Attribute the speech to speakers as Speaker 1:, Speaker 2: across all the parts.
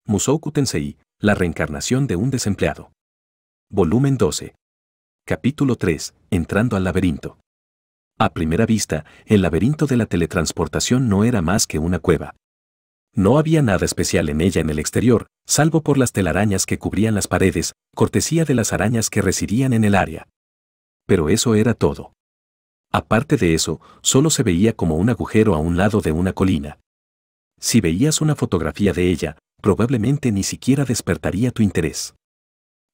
Speaker 1: Mushoku Tensei, la reencarnación de un desempleado. Volumen 12. Capítulo 3. Entrando al laberinto. A primera vista, el laberinto de la teletransportación no era más que una cueva. No había nada especial en ella en el exterior, salvo por las telarañas que cubrían las paredes, cortesía de las arañas que residían en el área. Pero eso era todo. Aparte de eso, solo se veía como un agujero a un lado de una colina. Si veías una fotografía de ella, probablemente ni siquiera despertaría tu interés.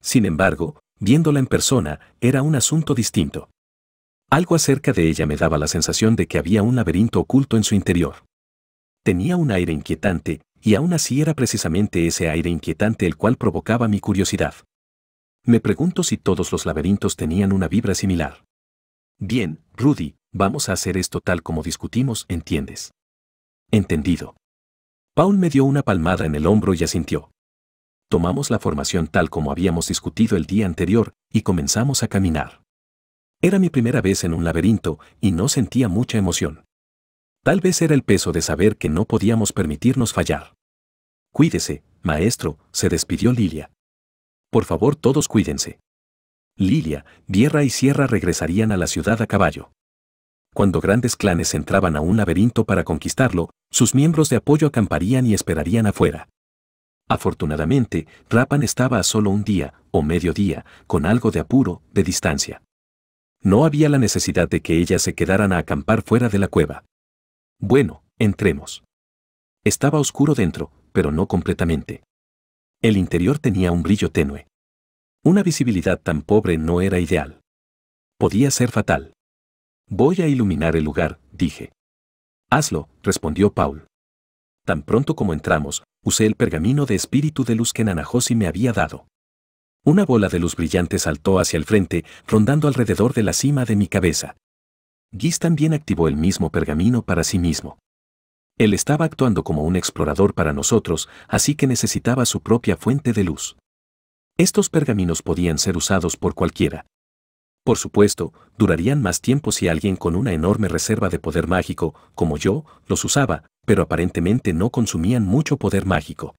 Speaker 1: Sin embargo, viéndola en persona, era un asunto distinto. Algo acerca de ella me daba la sensación de que había un laberinto oculto en su interior. Tenía un aire inquietante, y aún así era precisamente ese aire inquietante el cual provocaba mi curiosidad. Me pregunto si todos los laberintos tenían una vibra similar. Bien, Rudy, vamos a hacer esto tal como discutimos, ¿entiendes? Entendido. Paul me dio una palmada en el hombro y asintió. Tomamos la formación tal como habíamos discutido el día anterior, y comenzamos a caminar. Era mi primera vez en un laberinto, y no sentía mucha emoción. Tal vez era el peso de saber que no podíamos permitirnos fallar. Cuídese, maestro, se despidió Lilia. Por favor, todos cuídense. Lilia, Vierra y Sierra regresarían a la ciudad a caballo. Cuando grandes clanes entraban a un laberinto para conquistarlo, sus miembros de apoyo acamparían y esperarían afuera. Afortunadamente, Rapan estaba a solo un día, o medio día, con algo de apuro, de distancia. No había la necesidad de que ellas se quedaran a acampar fuera de la cueva. Bueno, entremos. Estaba oscuro dentro, pero no completamente. El interior tenía un brillo tenue. Una visibilidad tan pobre no era ideal. Podía ser fatal. Voy a iluminar el lugar, dije. Hazlo, respondió Paul. Tan pronto como entramos, usé el pergamino de espíritu de luz que Nanahoshi me había dado. Una bola de luz brillante saltó hacia el frente, rondando alrededor de la cima de mi cabeza. Giz también activó el mismo pergamino para sí mismo. Él estaba actuando como un explorador para nosotros, así que necesitaba su propia fuente de luz. Estos pergaminos podían ser usados por cualquiera. Por supuesto, durarían más tiempo si alguien con una enorme reserva de poder mágico, como yo, los usaba, pero aparentemente no consumían mucho poder mágico.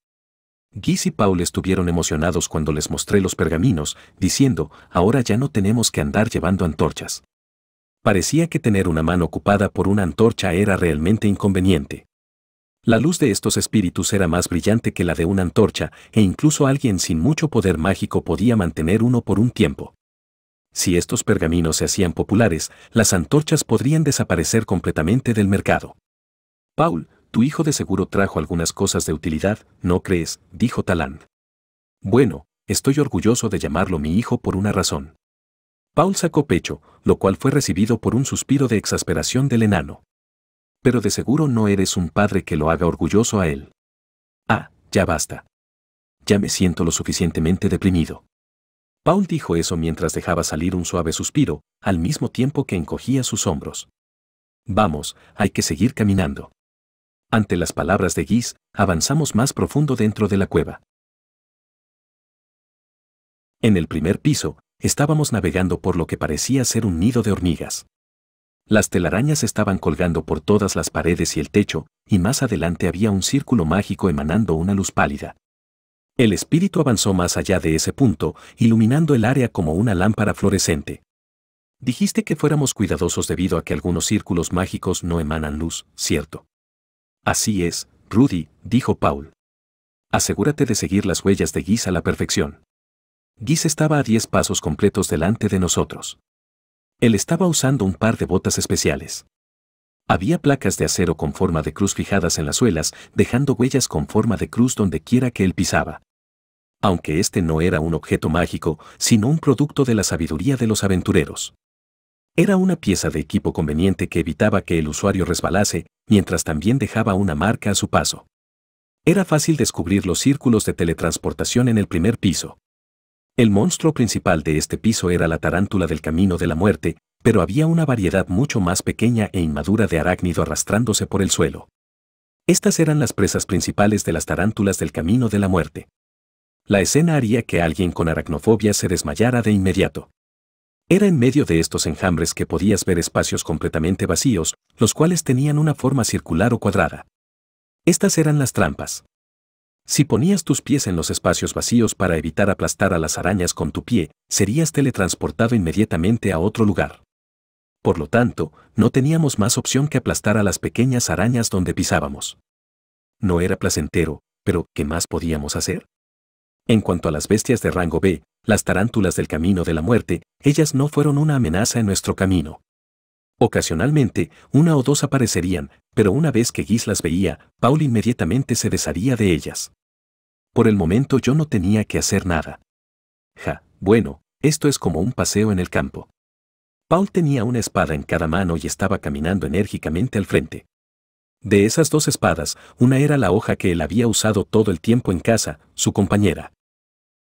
Speaker 1: Giz y Paul estuvieron emocionados cuando les mostré los pergaminos, diciendo, ahora ya no tenemos que andar llevando antorchas. Parecía que tener una mano ocupada por una antorcha era realmente inconveniente. La luz de estos espíritus era más brillante que la de una antorcha, e incluso alguien sin mucho poder mágico podía mantener uno por un tiempo. Si estos pergaminos se hacían populares, las antorchas podrían desaparecer completamente del mercado. Paul, tu hijo de seguro trajo algunas cosas de utilidad, ¿no crees?, dijo Talant. Bueno, estoy orgulloso de llamarlo mi hijo por una razón. Paul sacó pecho, lo cual fue recibido por un suspiro de exasperación del enano. Pero de seguro no eres un padre que lo haga orgulloso a él. Ah, ya basta. Ya me siento lo suficientemente deprimido. Paul dijo eso mientras dejaba salir un suave suspiro, al mismo tiempo que encogía sus hombros. Vamos, hay que seguir caminando. Ante las palabras de Giz, avanzamos más profundo dentro de la cueva. En el primer piso, estábamos navegando por lo que parecía ser un nido de hormigas. Las telarañas estaban colgando por todas las paredes y el techo, y más adelante había un círculo mágico emanando una luz pálida. El espíritu avanzó más allá de ese punto, iluminando el área como una lámpara fluorescente. Dijiste que fuéramos cuidadosos debido a que algunos círculos mágicos no emanan luz, ¿cierto? Así es, Rudy, dijo Paul. Asegúrate de seguir las huellas de Giz a la perfección. Giz estaba a 10 pasos completos delante de nosotros. Él estaba usando un par de botas especiales. Había placas de acero con forma de cruz fijadas en las suelas, dejando huellas con forma de cruz donde quiera que él pisaba. Aunque este no era un objeto mágico, sino un producto de la sabiduría de los aventureros. Era una pieza de equipo conveniente que evitaba que el usuario resbalase, mientras también dejaba una marca a su paso. Era fácil descubrir los círculos de teletransportación en el primer piso. El monstruo principal de este piso era la tarántula del camino de la muerte, pero había una variedad mucho más pequeña e inmadura de arácnido arrastrándose por el suelo. Estas eran las presas principales de las tarántulas del camino de la muerte. La escena haría que alguien con aracnofobia se desmayara de inmediato. Era en medio de estos enjambres que podías ver espacios completamente vacíos, los cuales tenían una forma circular o cuadrada. Estas eran las trampas. Si ponías tus pies en los espacios vacíos para evitar aplastar a las arañas con tu pie, serías teletransportado inmediatamente a otro lugar. Por lo tanto, no teníamos más opción que aplastar a las pequeñas arañas donde pisábamos. No era placentero, pero ¿qué más podíamos hacer? En cuanto a las bestias de rango B, las tarántulas del camino de la muerte, ellas no fueron una amenaza en nuestro camino. Ocasionalmente, una o dos aparecerían, pero una vez que Guis las veía, Paul inmediatamente se desharía de ellas. Por el momento yo no tenía que hacer nada. Bueno, esto es como un paseo en el campo. Paul tenía una espada en cada mano y estaba caminando enérgicamente al frente. De esas dos espadas, una era la hoja que él había usado todo el tiempo en casa, su compañera.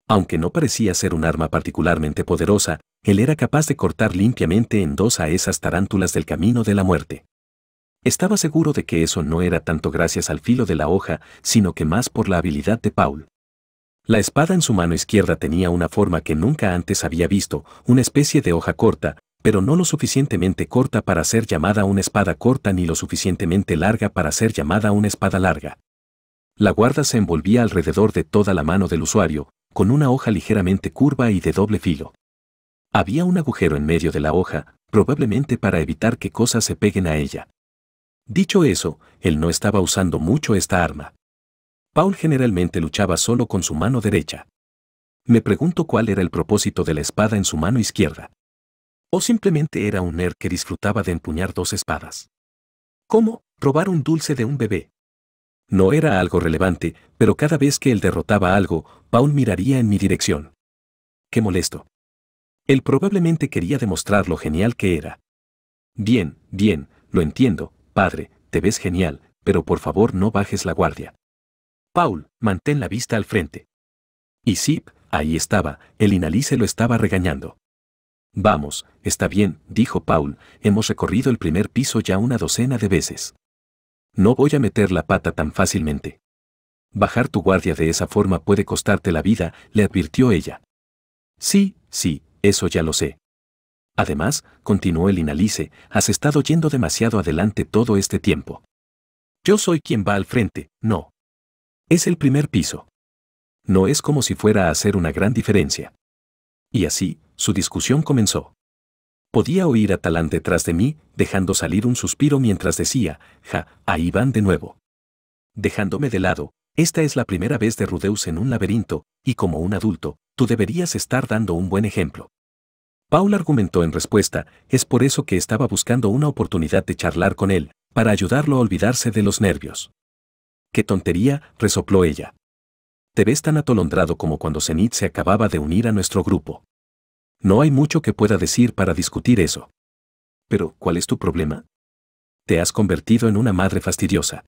Speaker 1: Aunque no parecía ser un arma particularmente poderosa, él era capaz de cortar limpiamente en dos a esas tarántulas del camino de la muerte. Estaba seguro de que eso no era tanto gracias al filo de la hoja, sino que más por la habilidad de Paul. La espada en su mano izquierda tenía una forma que nunca antes había visto, una especie de hoja corta, pero no lo suficientemente corta para ser llamada una espada corta ni lo suficientemente larga para ser llamada una espada larga. La guarda se envolvía alrededor de toda la mano del usuario, con una hoja ligeramente curva y de doble filo. Había un agujero en medio de la hoja, probablemente para evitar que cosas se peguen a ella. Dicho eso, él no estaba usando mucho esta arma. Paul generalmente luchaba solo con su mano derecha. Me pregunto cuál era el propósito de la espada en su mano izquierda. ¿O simplemente era un nerd que disfrutaba de empuñar dos espadas? ¿Cómo robar un dulce de un bebé? No era algo relevante, pero cada vez que él derrotaba algo, Paul miraría en mi dirección. ¡Qué molesto! Él probablemente quería demostrar lo genial que era. Bien, lo entiendo, padre, te ves genial, pero por favor no bajes la guardia. Paul, mantén la vista al frente. Y Zip, ahí estaba, el Inalice lo estaba regañando. Vamos, está bien, dijo Paul, hemos recorrido el primer piso ya una docena de veces. No voy a meter la pata tan fácilmente. Bajar tu guardia de esa forma puede costarte la vida, le advirtió ella. Sí, eso ya lo sé. Además, continuó el Inalice, has estado yendo demasiado adelante todo este tiempo. Yo soy quien va al frente, no. Es el primer piso. No es como si fuera a hacer una gran diferencia. Y así, su discusión comenzó. Podía oír a Talán detrás de mí, dejando salir un suspiro mientras decía, ahí van de nuevo. Dejándome de lado, esta es la primera vez de Rudeus en un laberinto, y como un adulto, tú deberías estar dando un buen ejemplo. Paul argumentó en respuesta, es por eso que estaba buscando una oportunidad de charlar con él, para ayudarlo a olvidarse de los nervios. ¡Qué tontería!, resopló ella. Te ves tan atolondrado como cuando Zenith se acababa de unir a nuestro grupo. No hay mucho que pueda decir para discutir eso. Pero, ¿cuál es tu problema? Te has convertido en una madre fastidiosa.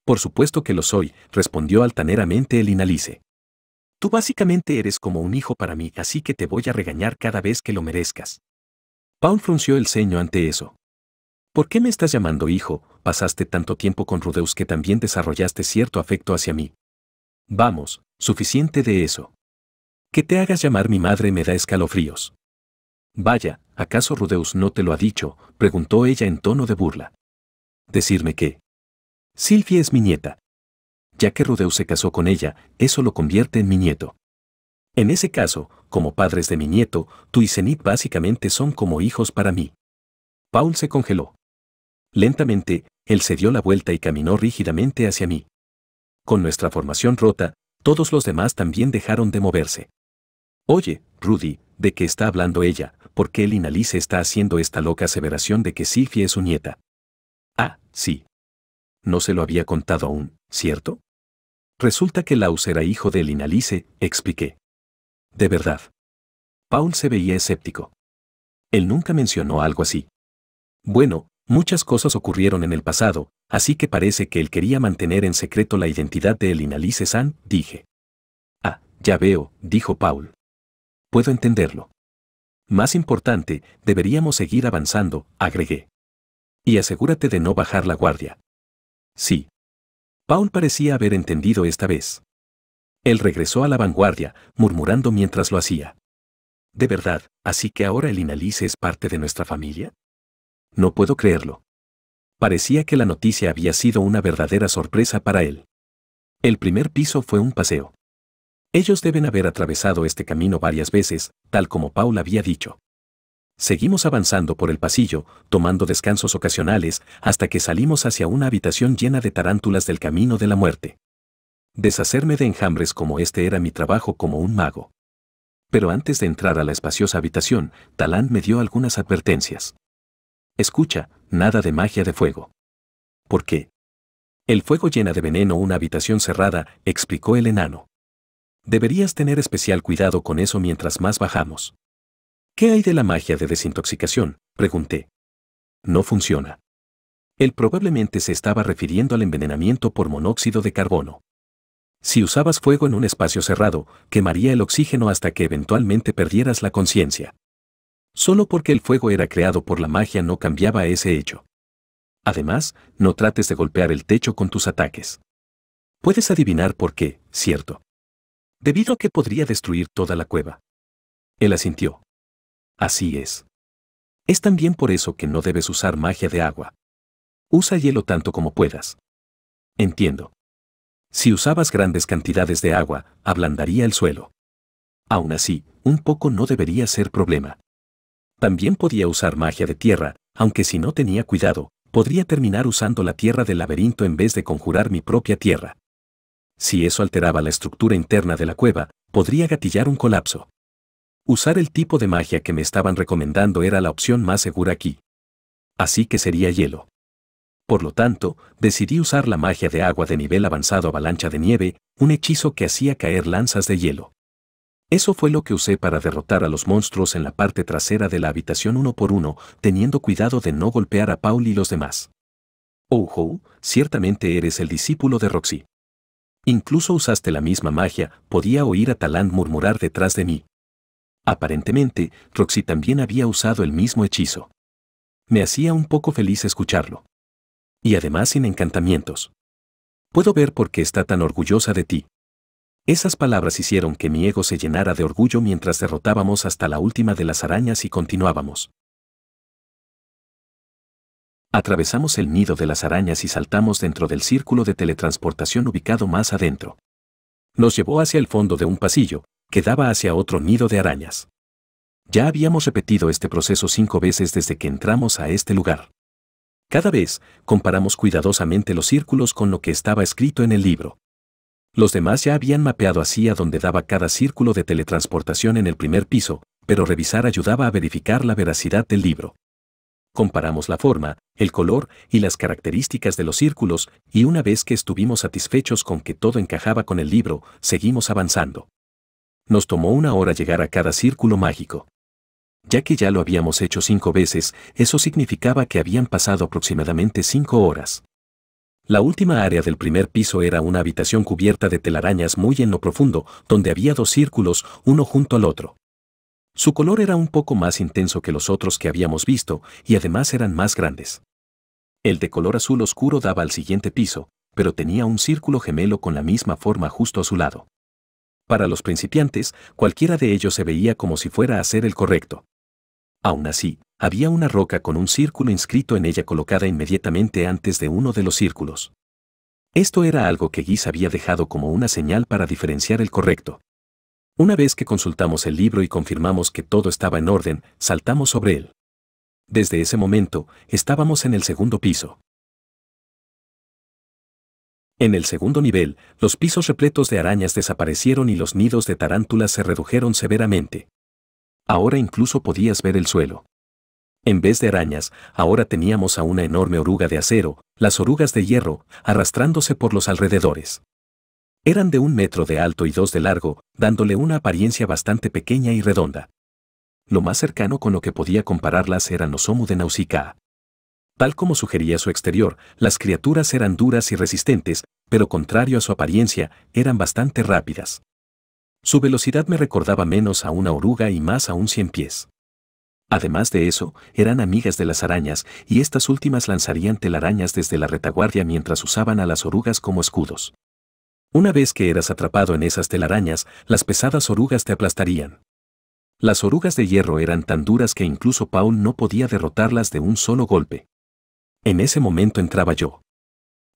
Speaker 1: Por supuesto que lo soy, respondió altaneramente el Inalice. Tú básicamente eres como un hijo para mí, así que te voy a regañar cada vez que lo merezcas. Paul frunció el ceño ante eso. ¿Por qué me estás llamando hijo? Pasaste tanto tiempo con Rudeus que también desarrollaste cierto afecto hacia mí. Vamos, suficiente de eso. Que te hagas llamar mi madre me da escalofríos. Vaya, ¿acaso Rudeus no te lo ha dicho?, preguntó ella en tono de burla. ¿Decirme qué? Sylvie es mi nieta. Ya que Rudeus se casó con ella, eso lo convierte en mi nieto. En ese caso, como padres de mi nieto, tú y Zenith básicamente son como hijos para mí. Paul se congeló. Lentamente, él se dio la vuelta y caminó rígidamente hacia mí. Con nuestra formación rota, todos los demás también dejaron de moverse. Oye, Rudy, ¿de qué está hablando ella? ¿Por qué el Inalice está haciendo esta loca aseveración de que Sylvie es su nieta? Ah, sí. No se lo había contado aún, ¿cierto? Resulta que Laus era hijo del Inalice, expliqué. ¿De verdad? Paul se veía escéptico. Él nunca mencionó algo así. Bueno, muchas cosas ocurrieron en el pasado, así que parece que él quería mantener en secreto la identidad de el Inalice-san, dije. Ah, ya veo, dijo Paul. Puedo entenderlo. Más importante, deberíamos seguir avanzando, agregué. Y asegúrate de no bajar la guardia. Sí. Paul parecía haber entendido esta vez. Él regresó a la vanguardia, murmurando mientras lo hacía. ¿De verdad, así que ahora el Inalice es parte de nuestra familia? No puedo creerlo. Parecía que la noticia había sido una verdadera sorpresa para él. El primer piso fue un paseo. Ellos deben haber atravesado este camino varias veces, tal como Paul había dicho. Seguimos avanzando por el pasillo, tomando descansos ocasionales, hasta que salimos hacia una habitación llena de tarántulas del camino de la muerte. Deshacerme de enjambres como este era mi trabajo como un mago. Pero antes de entrar a la espaciosa habitación, Talant me dio algunas advertencias. Escucha, nada de magia de fuego. ¿Por qué? El fuego llena de veneno una habitación cerrada, explicó el enano. Deberías tener especial cuidado con eso mientras más bajamos. ¿Qué hay de la magia de desintoxicación?, pregunté. No funciona. Él probablemente se estaba refiriendo al envenenamiento por monóxido de carbono. Si usabas fuego en un espacio cerrado, quemaría el oxígeno hasta que eventualmente perdieras la conciencia. Solo porque el fuego era creado por la magia no cambiaba ese hecho. Además, no trates de golpear el techo con tus ataques. Puedes adivinar por qué, ¿cierto? Debido a que podría destruir toda la cueva. Él asintió. Así es. Es también por eso que no debes usar magia de agua. Usa hielo tanto como puedas. Entiendo. Si usabas grandes cantidades de agua, ablandaría el suelo. Aún así, un poco no debería ser problema. También podía usar magia de tierra, aunque si no tenía cuidado, podría terminar usando la tierra del laberinto en vez de conjurar mi propia tierra. Si eso alteraba la estructura interna de la cueva, podría gatillar un colapso. Usar el tipo de magia que me estaban recomendando era la opción más segura aquí. Así que sería hielo. Por lo tanto, decidí usar la magia de agua de nivel avanzado avalancha de nieve, un hechizo que hacía caer lanzas de hielo. Eso fue lo que usé para derrotar a los monstruos en la parte trasera de la habitación uno por uno, teniendo cuidado de no golpear a Paul y los demás. Oh, ciertamente eres el discípulo de Roxy. Incluso usaste la misma magia, podía oír a Talant murmurar detrás de mí. Aparentemente, Roxy también había usado el mismo hechizo. Me hacía un poco feliz escucharlo. Y además sin encantamientos. Puedo ver por qué está tan orgullosa de ti. Esas palabras hicieron que mi ego se llenara de orgullo mientras derrotábamos hasta la última de las arañas y continuábamos. Atravesamos el nido de las arañas y saltamos dentro del círculo de teletransportación ubicado más adentro. Nos llevó hacia el fondo de un pasillo, que daba hacia otro nido de arañas. Ya habíamos repetido este proceso 5 veces desde que entramos a este lugar. Cada vez, comparamos cuidadosamente los círculos con lo que estaba escrito en el libro. Los demás ya habían mapeado así a dónde daba cada círculo de teletransportación en el primer piso, pero revisar ayudaba a verificar la veracidad del libro. Comparamos la forma, el color y las características de los círculos, y una vez que estuvimos satisfechos con que todo encajaba con el libro, seguimos avanzando. Nos tomó 1 hora llegar a cada círculo mágico. Ya que ya lo habíamos hecho 5 veces, eso significaba que habían pasado aproximadamente 5 horas. La última área del primer piso era una habitación cubierta de telarañas muy en lo profundo, donde había 2 círculos, uno junto al otro. Su color era un poco más intenso que los otros que habíamos visto, y además eran más grandes. El de color azul oscuro daba al siguiente piso, pero tenía un círculo gemelo con la misma forma justo a su lado. Para los principiantes, cualquiera de ellos se veía como si fuera a ser el correcto. Aún así, había una roca con un círculo inscrito en ella colocada inmediatamente antes de uno de los círculos. Esto era algo que Guis había dejado como una señal para diferenciar el correcto. Una vez que consultamos el libro y confirmamos que todo estaba en orden, saltamos sobre él. Desde ese momento, estábamos en el segundo piso. En el segundo nivel, los pisos repletos de arañas desaparecieron y los nidos de tarántulas se redujeron severamente. Ahora incluso podías ver el suelo. En vez de arañas, ahora teníamos a una enorme oruga de acero, las orugas de hierro, arrastrándose por los alrededores. Eran de 1 metro de alto y 2 de largo, dándole una apariencia bastante pequeña y redonda. Lo más cercano con lo que podía compararlas eran los Omu de Nausicaa. Tal como sugería su exterior, las criaturas eran duras y resistentes, pero contrario a su apariencia, eran bastante rápidas. Su velocidad me recordaba menos a una oruga y más a un 100 pies. Además de eso, eran amigas de las arañas, y estas últimas lanzarían telarañas desde la retaguardia mientras usaban a las orugas como escudos. Una vez que eras atrapado en esas telarañas, las pesadas orugas te aplastarían. Las orugas de hierro eran tan duras que incluso Paul no podía derrotarlas de un solo golpe. En ese momento entraba yo.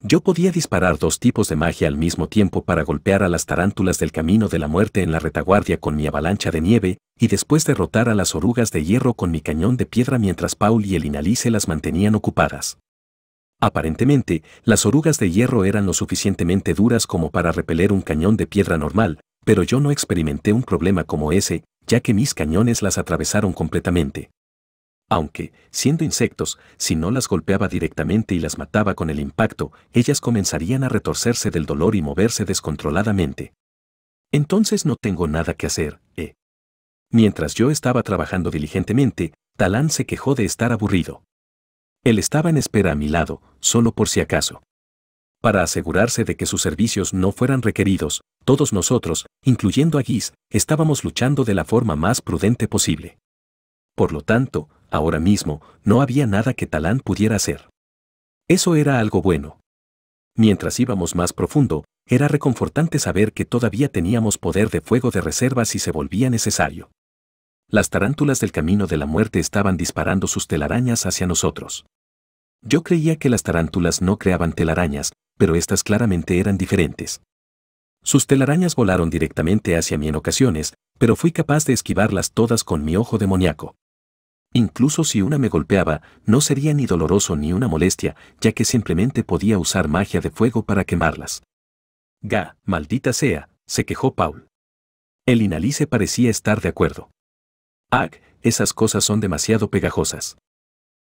Speaker 1: Yo podía disparar 2 tipos de magia al mismo tiempo para golpear a las tarántulas del camino de la muerte en la retaguardia con mi avalancha de nieve, y después derrotar a las orugas de hierro con mi cañón de piedra mientras Paul y el Inalice las mantenían ocupadas. Aparentemente, las orugas de hierro eran lo suficientemente duras como para repeler un cañón de piedra normal, pero yo no experimenté un problema como ese, ya que mis cañones las atravesaron completamente. Aunque, siendo insectos, si no las golpeaba directamente y las mataba con el impacto, ellas comenzarían a retorcerse del dolor y moverse descontroladamente. Entonces no tengo nada que hacer, ¿eh? Mientras yo estaba trabajando diligentemente, Talán se quejó de estar aburrido. Él estaba en espera a mi lado, solo por si acaso. Para asegurarse de que sus servicios no fueran requeridos, todos nosotros, incluyendo a Guis, estábamos luchando de la forma más prudente posible. Por lo tanto, ahora mismo, no había nada que Talán pudiera hacer. Eso era algo bueno. Mientras íbamos más profundo, era reconfortante saber que todavía teníamos poder de fuego de reserva si se volvía necesario. Las tarántulas del camino de la muerte estaban disparando sus telarañas hacia nosotros. Yo creía que las tarántulas no creaban telarañas, pero estas claramente eran diferentes. Sus telarañas volaron directamente hacia mí en ocasiones, pero fui capaz de esquivarlas todas con mi ojo demoníaco. Incluso si una me golpeaba, no sería ni doloroso ni una molestia, ya que simplemente podía usar magia de fuego para quemarlas. Maldita sea, se quejó Paul. El Inalice parecía estar de acuerdo. Esas cosas son demasiado pegajosas.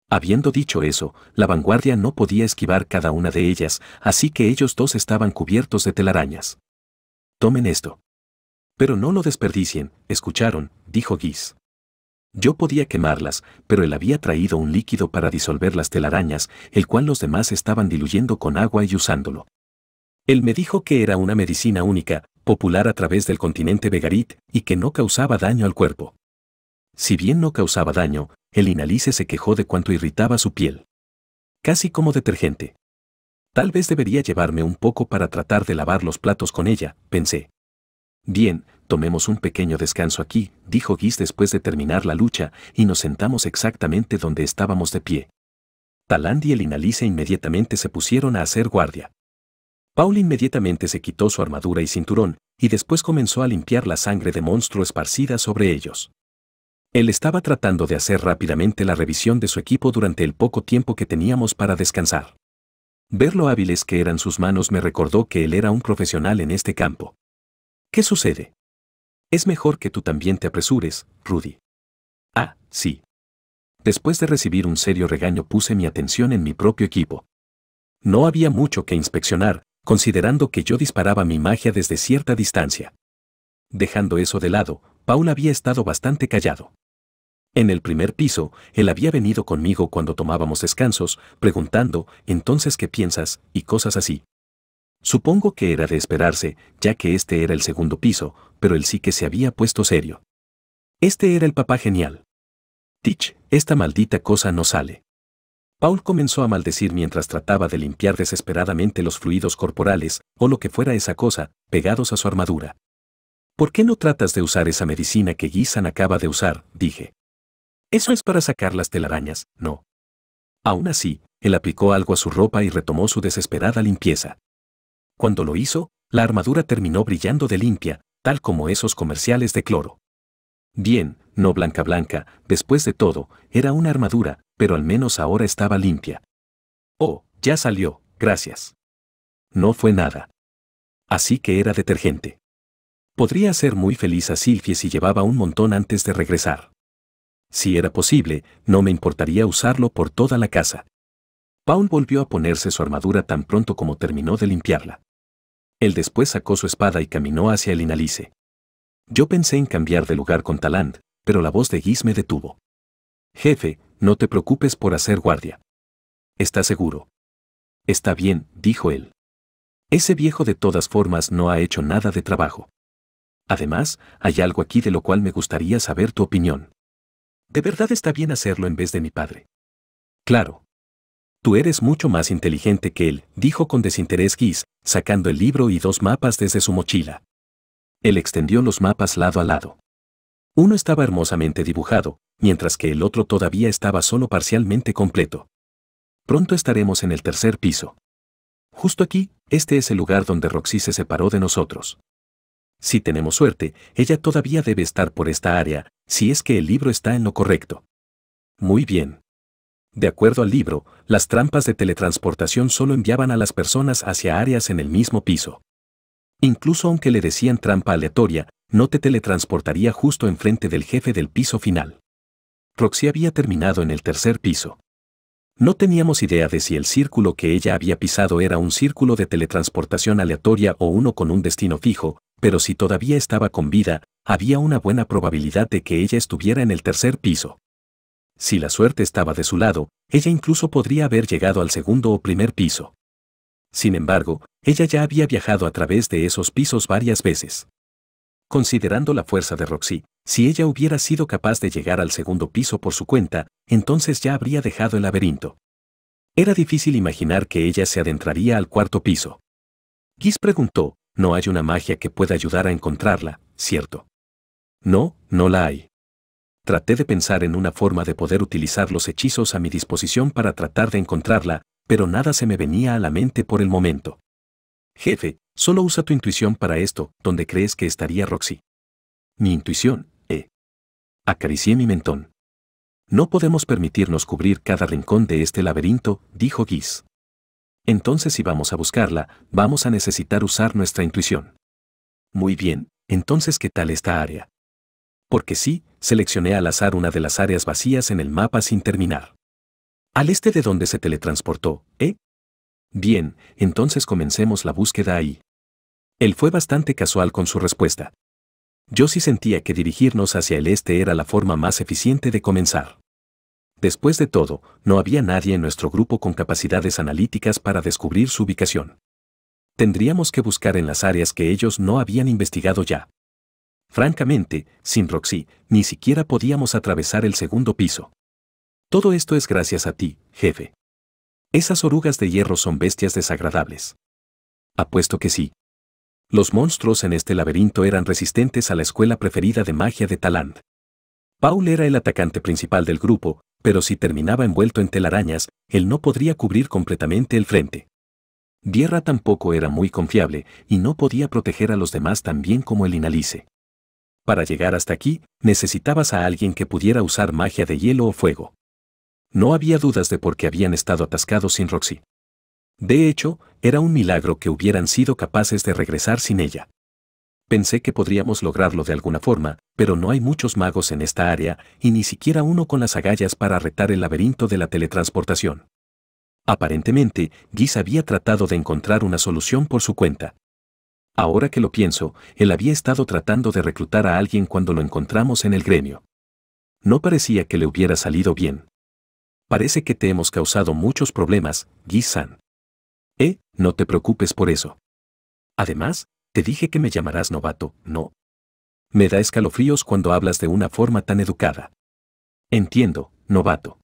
Speaker 1: Habiendo dicho eso, la vanguardia no podía esquivar cada una de ellas, así que ellos dos estaban cubiertos de telarañas. Tomen esto. Pero no lo desperdicien, ¿escucharon?, dijo Guis. Yo podía quemarlas, pero él había traído un líquido para disolver las telarañas, el cual los demás estaban diluyendo con agua y usándolo. Él me dijo que era una medicina única, popular a través del continente Vegarit, y que no causaba daño al cuerpo. Si bien no causaba daño, el Inalice se quejó de cuánto irritaba su piel. Casi como detergente. Tal vez debería llevarme un poco para tratar de lavar los platos con ella, pensé. Bien, tomemos un pequeño descanso aquí, dijo Guis después de terminar la lucha, y nos sentamos exactamente donde estábamos de pie. Talán y el Inalice inmediatamente se pusieron a hacer guardia. Paul inmediatamente se quitó su armadura y cinturón, y después comenzó a limpiar la sangre de monstruo esparcida sobre ellos. Él estaba tratando de hacer rápidamente la revisión de su equipo durante el poco tiempo que teníamos para descansar. Ver lo hábiles que eran sus manos me recordó que él era un profesional en este campo. ¿Qué sucede? Es mejor que tú también te apresures, Rudy. Sí. Después de recibir un serio regaño puse mi atención en mi propio equipo. No había mucho que inspeccionar, considerando que yo disparaba mi magia desde cierta distancia. Dejando eso de lado, Paul había estado bastante callado. En el primer piso, él había venido conmigo cuando tomábamos descansos, preguntando, ¿entonces qué piensas?, y cosas así. Supongo que era de esperarse, ya que este era el segundo piso, pero él sí que se había puesto serio. Este era el papá genial. Teach, esta maldita cosa no sale. Paul comenzó a maldecir mientras trataba de limpiar desesperadamente los fluidos corporales, o lo que fuera esa cosa, pegados a su armadura. ¿Por qué no tratas de usar esa medicina que Guisan acaba de usar?, dije. Eso es para sacar las telarañas, ¿no? Aún así, él aplicó algo a su ropa y retomó su desesperada limpieza. Cuando lo hizo, la armadura terminó brillando de limpia, tal como esos comerciales de cloro. Bien, no blanca, después de todo, era una armadura, pero al menos ahora estaba limpia. Oh, ya salió, gracias. No fue nada. Así que era detergente. Podría hacer muy feliz a Sylphie si llevaba un montón antes de regresar. Si era posible, no me importaría usarlo por toda la casa. Paul volvió a ponerse su armadura tan pronto como terminó de limpiarla. Él después sacó su espada y caminó hacia el Inalice. Yo pensé en cambiar de lugar con Talán, pero la voz de Guis me detuvo. Jefe, no te preocupes por hacer guardia. ¿Estás seguro? Está bien, dijo él. Ese viejo de todas formas no ha hecho nada de trabajo. Además, hay algo aquí de lo cual me gustaría saber tu opinión. ¿De verdad está bien hacerlo en vez de mi padre? Claro. Tú eres mucho más inteligente que él, dijo con desinterés Guis, sacando el libro y 2 mapas desde su mochila. Él extendió los mapas lado a lado. Uno estaba hermosamente dibujado, mientras que el otro todavía estaba solo parcialmente completo. Pronto estaremos en el tercer piso. Justo aquí, este es el lugar donde Roxy se separó de nosotros. Si tenemos suerte, ella todavía debe estar por esta área, si es que el libro está en lo correcto. Muy bien. De acuerdo al libro, las trampas de teletransportación solo enviaban a las personas hacia áreas en el mismo piso. Incluso aunque le decían trampa aleatoria, no te teletransportaría justo enfrente del jefe del piso final. Roxy había terminado en el tercer piso. No teníamos idea de si el círculo que ella había pisado era un círculo de teletransportación aleatoria o uno con un destino fijo, pero si todavía estaba con vida, había una buena probabilidad de que ella estuviera en el tercer piso. Si la suerte estaba de su lado, ella incluso podría haber llegado al segundo o primer piso. Sin embargo, ella ya había viajado a través de esos pisos varias veces. Considerando la fuerza de Roxy, si ella hubiera sido capaz de llegar al segundo piso por su cuenta, entonces ya habría dejado el laberinto. Era difícil imaginar que ella se adentraría al cuarto piso. Giz preguntó, ¿no hay una magia que pueda ayudar a encontrarla, cierto? No, no la hay. Traté de pensar en una forma de poder utilizar los hechizos a mi disposición para tratar de encontrarla, pero nada se me venía a la mente por el momento. Jefe, solo usa tu intuición para esto, ¿dónde crees que estaría Roxy? Mi intuición, Acaricié mi mentón. No podemos permitirnos cubrir cada rincón de este laberinto, dijo Giz. Entonces si vamos a buscarla, vamos a necesitar usar nuestra intuición. Muy bien, entonces ¿qué tal esta área? Porque sí, seleccioné al azar una de las áreas vacías en el mapa sin terminar. Al este de donde se teletransportó, Bien, entonces comencemos la búsqueda ahí. Él fue bastante casual con su respuesta. Yo sí sentía que dirigirnos hacia el este era la forma más eficiente de comenzar. Después de todo, no había nadie en nuestro grupo con capacidades analíticas para descubrir su ubicación. Tendríamos que buscar en las áreas que ellos no habían investigado ya. Francamente, sin Roxy, ni siquiera podíamos atravesar el segundo piso. Todo esto es gracias a ti, jefe. Esas orugas de hierro son bestias desagradables. Apuesto que sí. Los monstruos en este laberinto eran resistentes a la escuela preferida de magia de Talant. Paul era el atacante principal del grupo, pero si terminaba envuelto en telarañas, él no podría cubrir completamente el frente. Vierra tampoco era muy confiable y no podía proteger a los demás tan bien como el Inalice. Para llegar hasta aquí, necesitabas a alguien que pudiera usar magia de hielo o fuego. No había dudas de por qué habían estado atascados sin Roxy. De hecho, era un milagro que hubieran sido capaces de regresar sin ella. Pensé que podríamos lograrlo de alguna forma, pero no hay muchos magos en esta área, y ni siquiera uno con las agallas para retar el laberinto de la teletransportación. Aparentemente, Giz había tratado de encontrar una solución por su cuenta. Ahora que lo pienso, él había estado tratando de reclutar a alguien cuando lo encontramos en el gremio. No parecía que le hubiera salido bien. Parece que te hemos causado muchos problemas, Giz-san. No te preocupes por eso. Además, te dije que me llamarás novato, ¿no? Me da escalofríos cuando hablas de una forma tan educada. Entiendo, novato.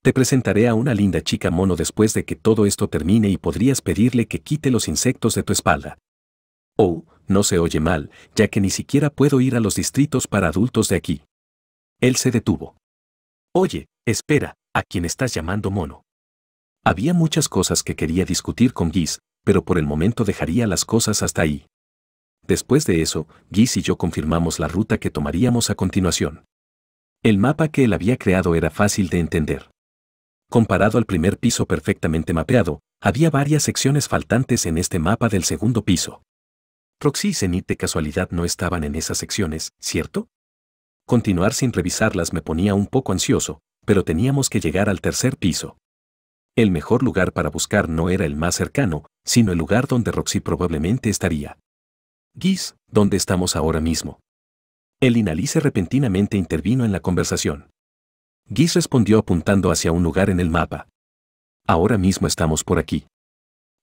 Speaker 1: Te presentaré a una linda chica mono después de que todo esto termine y podrías pedirle que quite los insectos de tu espalda. Oh, no se oye mal, ya que ni siquiera puedo ir a los distritos para adultos de aquí. Él se detuvo. Oye, espera, ¿a quién estás llamando mono? Había muchas cosas que quería discutir con Giz, pero por el momento dejaría las cosas hasta ahí. Después de eso, Giz y yo confirmamos la ruta que tomaríamos a continuación. El mapa que él había creado era fácil de entender. Comparado al primer piso perfectamente mapeado, había varias secciones faltantes en este mapa del segundo piso. Roxy y Zenith de casualidad no estaban en esas secciones, ¿cierto? Continuar sin revisarlas me ponía un poco ansioso, pero teníamos que llegar al tercer piso. El mejor lugar para buscar no era el más cercano, sino el lugar donde Roxy probablemente estaría. Giz, ¿dónde estamos ahora mismo? El Inalice repentinamente intervino en la conversación. Giz respondió apuntando hacia un lugar en el mapa. Ahora mismo estamos por aquí.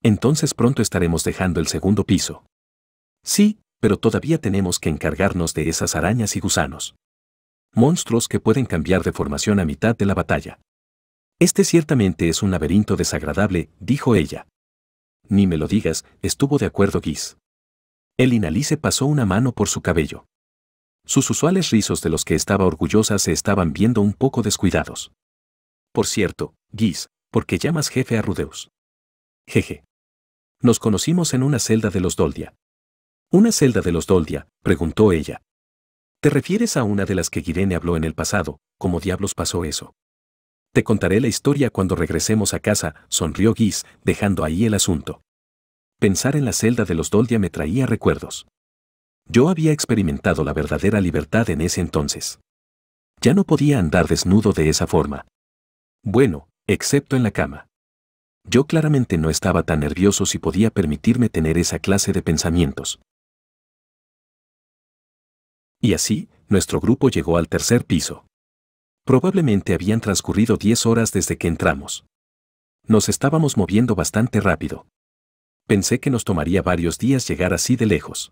Speaker 1: Entonces pronto estaremos dejando el segundo piso. Sí, pero todavía tenemos que encargarnos de esas arañas y gusanos. Monstruos que pueden cambiar de formación a mitad de la batalla. Este ciertamente es un laberinto desagradable, dijo ella. Ni me lo digas, estuvo de acuerdo Giz. El Inalice pasó una mano por su cabello. Sus usuales rizos de los que estaba orgullosa se estaban viendo un poco descuidados. Por cierto, Giz, ¿por qué llamas jefe a Rudeus? Jeje. Nos conocimos en una celda de los Doldia. ¿Una celda de los Doldia?, preguntó ella. ¿Te refieres a una de las que Irene habló en el pasado? ¿Cómo diablos pasó eso? Te contaré la historia cuando regresemos a casa, sonrió Guis, dejando ahí el asunto. Pensar en la celda de los Doldia me traía recuerdos. Yo había experimentado la verdadera libertad en ese entonces. Ya no podía andar desnudo de esa forma. Bueno, excepto en la cama. Yo claramente no estaba tan nervioso si podía permitirme tener esa clase de pensamientos. Y así, nuestro grupo llegó al tercer piso. Probablemente habían transcurrido 10 horas desde que entramos. Nos estábamos moviendo bastante rápido. Pensé que nos tomaría varios días llegar así de lejos.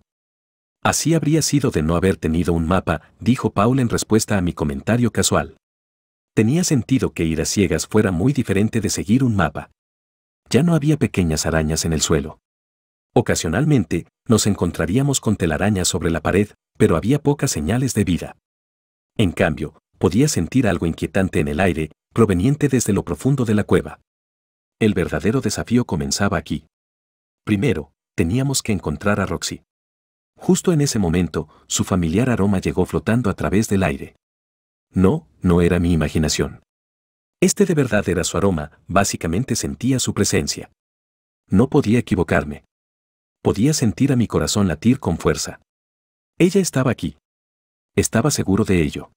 Speaker 1: Así habría sido de no haber tenido un mapa, dijo Paul en respuesta a mi comentario casual. Tenía sentido que ir a ciegas fuera muy diferente de seguir un mapa. Ya no había pequeñas arañas en el suelo. Ocasionalmente, nos encontraríamos con telarañas sobre la pared, pero había pocas señales de vida. En cambio, podía sentir algo inquietante en el aire, proveniente desde lo profundo de la cueva. El verdadero desafío comenzaba aquí. Primero, teníamos que encontrar a Roxy. Justo en ese momento, su familiar aroma llegó flotando a través del aire. No, no era mi imaginación. Este de verdad era su aroma, básicamente sentía su presencia. No podía equivocarme. Podía sentir a mi corazón latir con fuerza. Ella estaba aquí. Estaba seguro de ello.